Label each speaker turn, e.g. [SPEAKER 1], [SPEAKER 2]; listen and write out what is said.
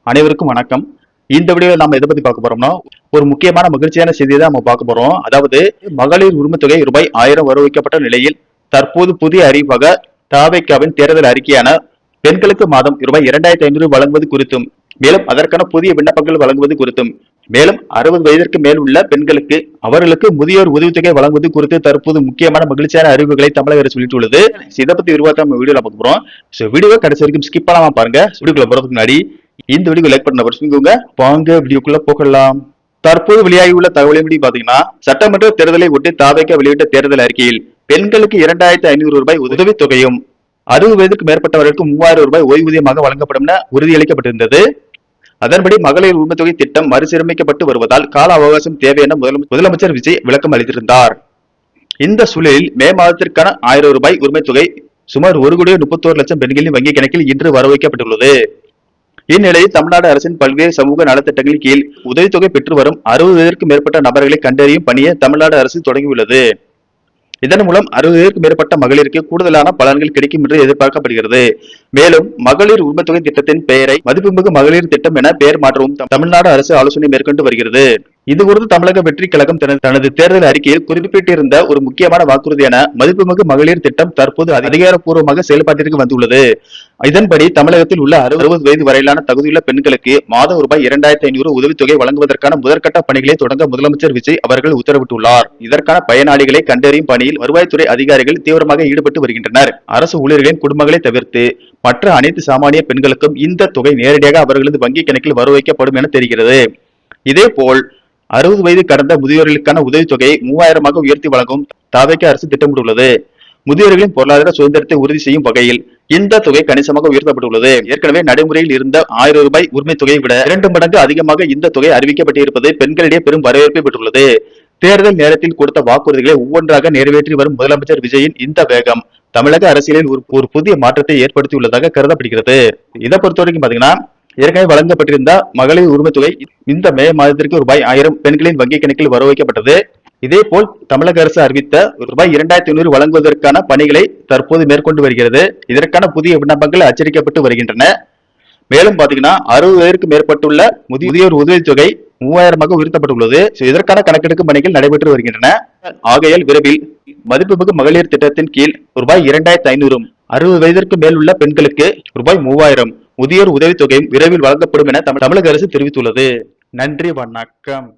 [SPEAKER 1] அனைவருக்கும் வணக்கம். இந்த வீடியோவில் நாம எதை பத்தி பார்க்க போறோம்னா, ஒரு முக்கியமான மகிழ்ச்சியான செய்தியை தான் நம்ம பார்க்க போறோம். அதாவது மகளிர் உரிமைத்தொகை ரூபாய் 1000 வரவைக்கப்பட்ட நிலையில் தற்போது புதிய அறிவிப்பாக தவேகாவின் தேர்தல் அறிக்கையான பெண்களுக்கு மாதம் ரூபாய் 2500 வழங்குவது குறித்தும், மேலும் அதற்கான புதிய விண்ணப்பங்கள் வழங்குவது குறித்தும், மேலும் 60 வயதிற்கு மேல் உள்ள பெண்களுக்கு அவர்களுக்கு முதியோர் உதவித்தொகை வழங்குவது குறித்து தற்போது முக்கியமான மகிழ்ச்சியான அறிவிப்புகளை தமிழக அரசு வெளியிட்டுள்ளது. இதை பத்தி விரிவாக நம்ம வீடியோல பார்க்க போறோம். வீடியோவை கடைசி வரைக்கும் ஸ்கிப் பண்ணாம பாருங்க. வீடியோக்குள்ள போறதுக்கு முன்னாடி இந்த வீடியோ லைக் பண்ண வச்சுக்கோங்க. வாங்க வீடியோக்குள்ள போகலாம். தற்போது வெளியாகியுள்ள தகவலின்படி பாத்தீங்கன்னா, சட்டமன்ற தேர்தலை ஒட்டி தவேகா வெளியிட்ட தேர்தல் அறிக்கையில் பெண்களுக்கு 2500 ரூபாய் உதவித்தொகையும் 60 வயதுக்கு மேற்பட்டவர்களுக்கு 3000 ரூபாய் ஓய்வூதியமாக வழங்கப்படும் என உறுதியளிக்கப்பட்டிருந்தது. அதன்படி மகளிர் உரிமைத்தொகை திட்டம் மறுசீரமைக்கப்பட்டு வருவதால் கால அவகாசம் தேவை என முதலமைச்சர் விஜய் விளக்கம் அளித்திருந்தார். இந்த சூழலில் மே மாதத்திற்கான 1000 ரூபாய் உரிமைத்தொகை சுமார் 1,31,00,000 பெண்களின் வங்கி கணக்கில் இன்று வரவைக்கப்பட்டுள்ளது. இந்நிலையில் தமிழ்நாடு அரசின் பல்வேறு சமூக நலத்திட்டங்களின் கீழ் உதவித்தொகை பெற்று வரும் 60 வயதிற்கும் மேற்பட்ட நபர்களை கண்டறியும் பணியை தமிழ்நாடு அரசு தொடங்கியுள்ளது. இதன் மூலம் 60 வயதிற்கு மேற்பட்ட மகளிருக்கு கூடுதலான பலன்கள் கிடைக்கும் என்று எதிர்பார்க்கப்படுகிறது. மேலும் மகளிர் உரிமைத்தொகை திட்டத்தின் பெயரை மதிப்புமிகு மகளிர் திட்டம் என பெயர் மாற்றவும் தமிழ்நாடு அரசு ஆலோசனை மேற்கொண்டு வருகிறது. இது குறித்து தமிழக வெற்றி கழகம் தனது தேர்தல் அறிக்கையில் குறிப்பிட்டிருந்த ஒரு முக்கியமான வாக்குறுதியான மதிப்புமிகு மகளிர் திட்டம் தற்போது அதிகாரப்பூர்வமாக செயல்பாட்டிற்கு வந்துள்ளது. இதன்படி தமிழகத்தில் உள்ள 60 வயது வரையிலான தகுதியுள்ள பெண்களுக்கு மாதம் ரூபாய் 2500 உதவித்தொகை வழங்குவதற்கான முதற்கட்ட பணிகளை தொடங்க முதலமைச்சர் விஜய் அவர்கள் உத்தரவிட்டுள்ளார். இதற்கான பயனாளிகளை கண்டறியும் பணியில் வருவாய்த்துறை அதிகாரிகள் தீவிரமாக ஈடுபட்டு வருகின்றனர். அரசு ஊழியர்களின் குடும்பங்களை தவிர்த்து மற்ற அனைத்து சாமானிய பெண்களுக்கும் இந்த தொகை நேரடியாக அவர்களது வங்கி கணக்கில் வரவைக்கப்படும் என தெரிகிறது. இதேபோல் 60 வயது கடந்த முதியோர்களுக்கான உதவித்தொகையை 3000 உயர்த்தி வழங்கவும் தவேகா அரசு திட்டமிட்டுள்ளது. முதியோர்களின் பொருளாதார சுதந்திரத்தை உறுதி செய்யும் வகையில் இந்த தொகை கணிசமாக உயர்த்தப்பட்டுள்ளது. ஏற்கனவே நடைமுறையில் இருந்த 1000 ரூபாய் உரிமை தொகையை விட 2 மடங்கு அதிகமாக இந்த தொகை அறிவிக்கப்பட்டிருப்பது பெண்களிடையே பெரும் வரவேற்பை பெற்றுள்ளது. தேர்தல் நேரத்தில் கொடுத்த வாக்குறுதிகளை ஒவ்வொன்றாக நிறைவேற்றி வரும் முதலமைச்சர் விஜயின் இந்த வேகம் தமிழக அரசியலில் ஒரு புதிய மாற்றத்தை ஏற்படுத்தியுள்ளதாக கருதப்படுகிறது. இதை பொறுத்த வரைக்கும் பாத்தீங்கன்னா, ஏற்கனவே வழங்கப்பட்டிருந்த மகளிர் உரிமை தொகை இந்த மே மாதத்திற்கு ரூபாய் 1000 பெண்களின் வங்கி கணக்கில் வரவைக்கப்பட்டது. இதேபோல் தமிழக அரசு அறிவித்த ரூபாய் 2500 வழங்குவதற்கான பணிகளை தற்போது மேற்கொண்டு வருகிறது. இதற்கான புதிய விண்ணப்பங்கள் அச்சடிக்கப்பட்டு வருகின்றன. மேலும் பாத்தீங்கன்னா, 60 வயதிற்கு மேற்பட்டுள்ள முதியோர் உதவித்தொகை 3000 உயர்த்தப்பட்டுள்ளது. இதற்கான கணக்கெடுக்கும் பணிகள் நடைபெற்று வருகின்றன. ஆகையால் விரைவில் மதிப்புமிகு மகளிர் திட்டத்தின் கீழ் ரூபாய் 2500 60 வயதிற்கு மேல் உள்ள பெண்களுக்கு ரூபாய் 3000 முதியோர் உதவித்தொகையும் விரைவில் வழங்கப்படும் என தமிழக அரசு தெரிவித்துள்ளது. நன்றி, வணக்கம்.